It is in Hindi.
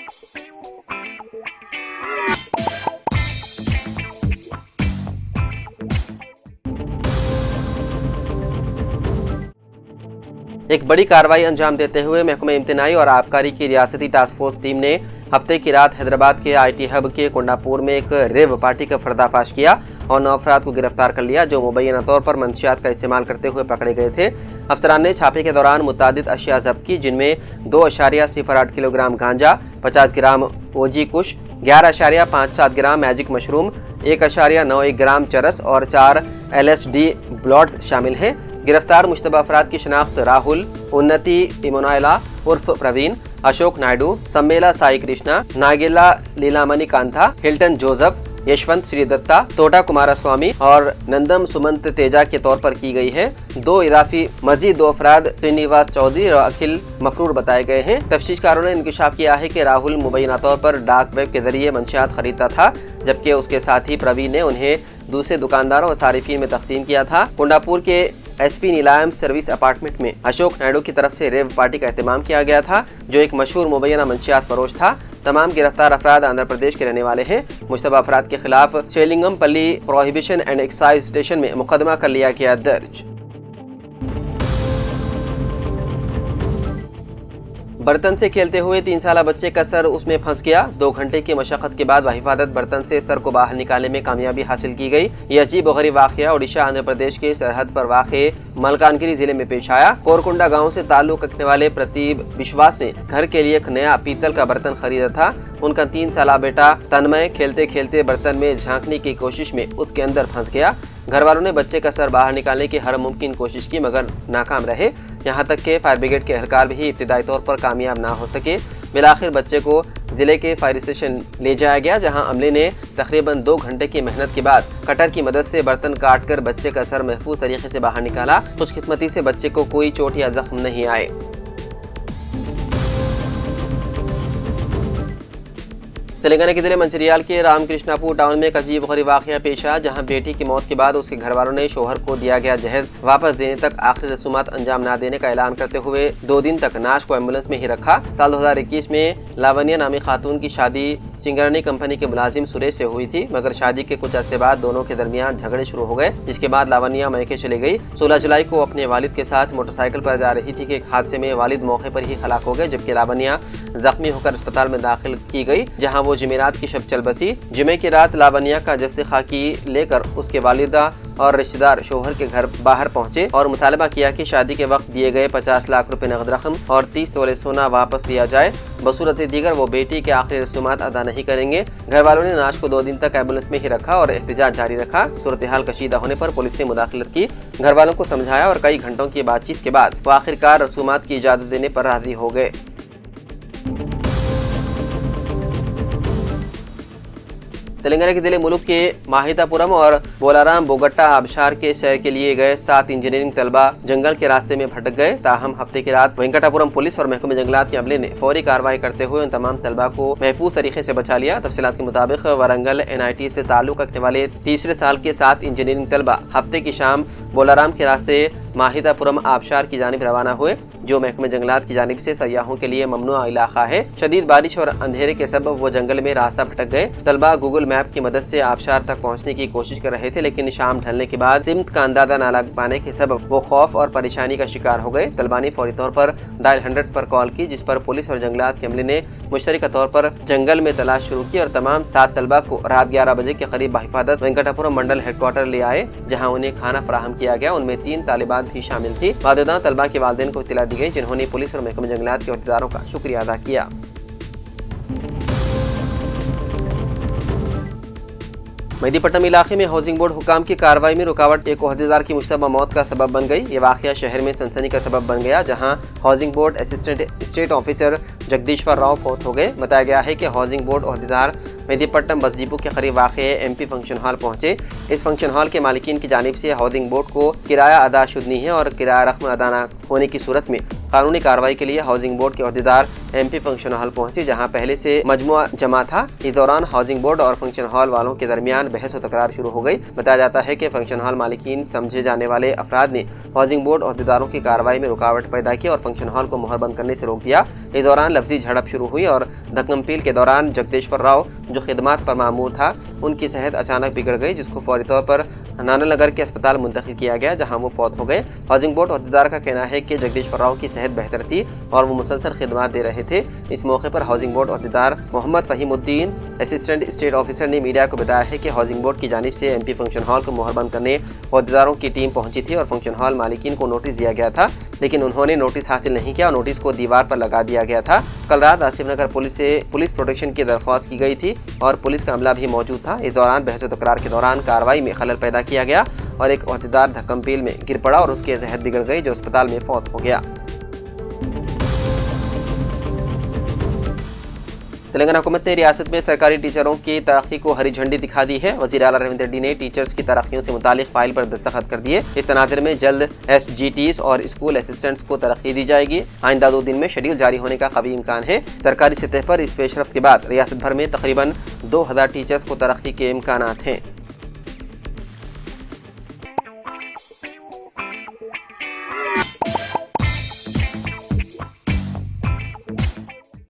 एक बड़ी कार्रवाई अंजाम देते हुए महकमा इम्तिनाई और आबकारी की रियासती टास्क फोर्स टीम ने हफ्ते की रात हैदराबाद के IT हब के कोंडापुर में एक रेव पार्टी का पर्दाफाश किया और 9 अफराद को गिरफ्तार कर लिया जो मुबैना तौर पर मंशियात का इस्तेमाल करते हुए पकड़े गए थे। अफसरान ने छापे के दौरान मुतादिद अशिया जब्त की, जिनमें 2.08 किलोग्राम गांजा, 50 ग्राम OG कुश, 11.57 ग्राम मैजिक मशरूम, 1.91 ग्राम चरस और 4 LSD ब्लॉट्स शामिल हैं। गिरफ्तार मुश्तबा अफराद की शनाख्त राहुल, उन्नति इमोनाइला उर्फ प्रवीण, अशोक नायडू, सम्मेला साई कृष्णा, नागिला लीलामणि कांथा, हिल्टन जोसेफ, यशवंत श्रीदत्ता, तोटा कुमारस्वामी और नंदम सुमंत तेजा के तौर पर की गई है। 2 इजाफी मजीद 2 अफराद श्रीनिवास चौधरी और अखिल मफरूर बताए गए हैं। तफ्तीशकारों ने इंकशाफ किया है कि राहुल मुबैना तौर पर डार्क वेब के जरिए मंशियात खरीदता था, जबकि उसके साथी प्रवीण ने उन्हें दूसरे दुकानदारों और सारिफीन में तकसीम किया था। कोंडापुर के SP नीलायम सर्विस अपार्टमेंट में अशोक नायडू की तरफ से रेव पार्टी का एहतमाम किया गया था, जो एक मशहूर मुबैना मंशियात फरोश था। तमाम गिरफ्तार अफराद आंध्र प्रदेश के रहने वाले हैं। मुश्तबा अफराद के खिलाफ शेलिंगमपल्ली प्रोहिबिशन एंड एक्साइज स्टेशन में मुकदमा कर लिया गया दर्ज। बर्तन से खेलते हुए 3 साला बच्चे का सर उसमें फंस गया। 2 घंटे की मशक्कत के बाद बाहिफाजत बर्तन से सर को बाहर निकालने में कामयाबी हासिल की गई। ये अजीब और गरीब वाकया ओडिशा आंध्र प्रदेश के सरहद पर वाक़े मलकानगिरी जिले में पेश आया। कोरकुंडा गांव से ताल्लुक रखने वाले प्रतीब विश्वास ने घर के लिए एक नया पीतल का बर्तन खरीदा था। उनका 3 साला बेटा तन्मय खेलते खेलते बर्तन में झांकने की कोशिश में उसके अंदर फंस गया। घर वालों ने बच्चे का सर बाहर निकालने की हर मुमकिन कोशिश की, मगर नाकाम रहे। यहाँ तक के फायर ब्रिगेड के एहलकार भी इब्तिदाई तौर पर कामयाब ना हो सके। बिलाखिर बच्चे को जिले के फायर स्टेशन ले जाया गया, जहाँ अमले ने तकरीबन 2 घंटे की मेहनत के बाद कटर की मदद से बर्तन काट कर बच्चे का सर महफूज तरीके से बाहर निकाला। खुशकिस्मती से बच्चे को कोई चोट या जख्म नहीं आए। तेलंगाना के जिले मंचिरियाल के रामकृष्णापुर टाउन में एक अजीब गरीब वाकया पेश आया, जहां बेटी की मौत के बाद उसके घर वालों ने शोहर को दिया गया जहेज वापस देने तक आखिरी रसूमात अंजाम न देने का ऐलान करते हुए 2 दिन तक नाश को एम्बुलेंस में ही रखा। साल 2021 में लावनिया नामी खातून की शादी सिंगरनी कंपनी के मुलाजिम सुरेश से हुई थी, मगर शादी के कुछ अरसे बाद दोनों के दरमियान झगड़े शुरू हो गए, जिसके बाद लावनिया मैके चली गई। 16 जुलाई को अपने वालिद के साथ मोटरसाइकिल पर जा रही थी कि एक हादसे में वालिद मौके पर ही हलाक हो गए, जबकि लावनिया जख्मी होकर अस्पताल में दाखिल की गई, जहां वो जुमेरात की शब चल बसी। जुमे की रात लावनिया का जस्ते खाकी लेकर उसके वालिदा और रिश्तेदार शोहर के घर बाहर पहुंचे और मुतालबा किया कि शादी के वक्त दिए गए 50 लाख रुपए नकद रकम और 30 तोले सोना वापस दिया जाए। बसूरत दीगर वो बेटी के आखिरी रसूमात अदा नहीं करेंगे। घर वालों ने नाश को 2 दिन तक एम्बुलेंस में ही रखा और एहतजाज जारी रखा। सूरत हाल कशीदा होने पर पुलिस ने मुदाखलत की, घर वालों को समझाया और कई घंटों की बातचीत के बाद वो आखिरकार रसूमात की इजाजत देने पर राजी हो गए। तेलंगाना के जिले मुलुक के माहितापुरम और बोलाराम बोगट्टा आबशार के सैर के लिए गए 7 इंजीनियरिंग तलबा जंगल के रास्ते में भटक गए। ताहम हफ्ते की रात वेंकटापुरम पुलिस और महकमे जंगलात के अमले ने फौरी कार्रवाई करते हुए उन तमाम तलबा को महफूज तरीके से बचा लिया। तफसीलात के मुताबिक वरंगल NIT से ताल्लुक रखने वाले तीसरे साल के 7 इंजीनियरिंग तलबा हफ्ते की शाम बोलाराम के रास्ते माहितापुरम आबशार की जानिब रवाना हुए, जो महकमे जंगलात की जानिब से सयाहों के लिए ममनुआ इलाका है। शदीद बारिश और अंधेरे के सबब वो जंगल में रास्ता भटक गए। तलबा गूगल मैप की मदद से आबशार तक पहुंचने की कोशिश कर रहे थे, लेकिन शाम ढलने के बाद सिमत का अंदाजा न लग पाने के सबब वो खौफ और परेशानी का शिकार हो गए। तलबा ने फौरी तौर पर डायल 100 पर कॉल की, जिस पर पुलिस और जंगलात के अमले ने मुश्तरका तौर पर जंगल में तलाश शुरू की और तमाम 7 तलबा को रात 11 बजे के करीब बाहिफाजत वेंकटापुरम मंडल हेडक्वार्टर ले आए, जहाँ उन्हें खाना फराहम किया गया। उनमें 3 तालिबात भी शामिल थी। वालिदैन तलबा के वालिदैन को इत्तला दी गई, जिन्होंने पुलिस और महकमे जंगलात के अहदेदारों का शुक्रिया अदा किया। मेहदीपट्टनम इलाके में हाउसिंग बोर्ड हुकाम की कार्रवाई में रुकावट एक अहदेदार की मुश्तबा मौत का सबब बन गई। ये वाकया शहर में सनसनी का सबब बन गया, जहां housing board assistant state officer जगदीश्वर राव फौत हो गए। बताया गया है कि housing board अहदेदार Mehdipatnam bus depot के करीब वाक़े MP फंक्शन हॉल पहुंचे। इस फंक्शन हॉल के मालिकीन की जानिब से हाउसिंग बोर्ड को किराया अदा शुद नहीं है और किराया रकम अदा न होने की सूरत में कानूनी कार्रवाई के लिए हाउसिंग बोर्ड के अहदेदार MP फंक्शन हॉल पहुंचे, जहां पहले से मजमुआ जमा था। इस दौरान हाउसिंग बोर्ड और फंक्शन हॉल वालों के दरमियान बहस और तकरार शुरू हो गई। बताया जाता है कि फंक्शन हॉल मालिकीन समझे जाने वाले अफराद ने हाउसिंग बोर्ड अहदेदारों की कार्रवाई में रुकावट पैदा की और फंक्शन हॉल को मुहर बंद करने से रोक दिया। इस दौरान लफ्जी झड़प शुरू हुई और धक्कम-पील के दौरान जगदीश्वर राव, जो खिदमत पर मामूर था, उनकी सेहत अचानक बिगड़ गई, जिसको फौरी तौर पर नानानगर के अस्पताल मुंतकिल किया गया, जहां वो फौत हो गए। हाउसिंग बोर्ड अहदेदार का कहना है कि जगदीश्वर राव की सेहत बेहतर थी और वो मुसलसल खिदमत दे रहे थे। इस मौके पर हाउसिंग बोर्ड अहदेदार Mohammad Fahimuddin, assistant state officer, ने मीडिया को बताया है कि हाउसिंग बोर्ड की जानिब से MP फंक्शन हॉल को मुहर बंद करने अहदेदारों की टीम पहुंची थी और फंक्शन हॉल मालिकीन को नोटिस दिया गया था, लेकिन उन्होंने नोटिस हासिल नहीं किया और नोटिस को दीवार पर लगा दिया गया था। कल रात आसिफ नगर पुलिस से पुलिस प्रोटेक्शन की दरख्वास्त की गई थी और पुलिस का अमला भी मौजूद था। इस दौरान बहस व तकरार के दौरान कार्रवाई में खलल पैदा किया गया और एक अहदेदार धक्कम-पील में गिर पड़ा और उसकी सेहत बिगड़ गई, जो अस्पताल में फौत हो गया। तेलंगाना हुकूमत ने रियासत में सरकारी टीचरों की तरक्की को हरी झंडी दिखा दी है। वज़ीर आला रविंद्र रेड्डी ने टीचर्स की तरक्कियों से मुतालिक फाइल पर दस्तखत कर दिए। इस तनाज़ुर में जल्द SGTs और स्कूल असिस्टेंट्स को तरक्की दी जाएगी। आइंदा 2 दिन में शेड्यूल जारी होने का कवी इम्कान है। सरकारी सतह पर इस पेशरफ के बाद रियासत भर में तकरीबन 2000 टीचर्स को तरक्की के इम्कानात हैं।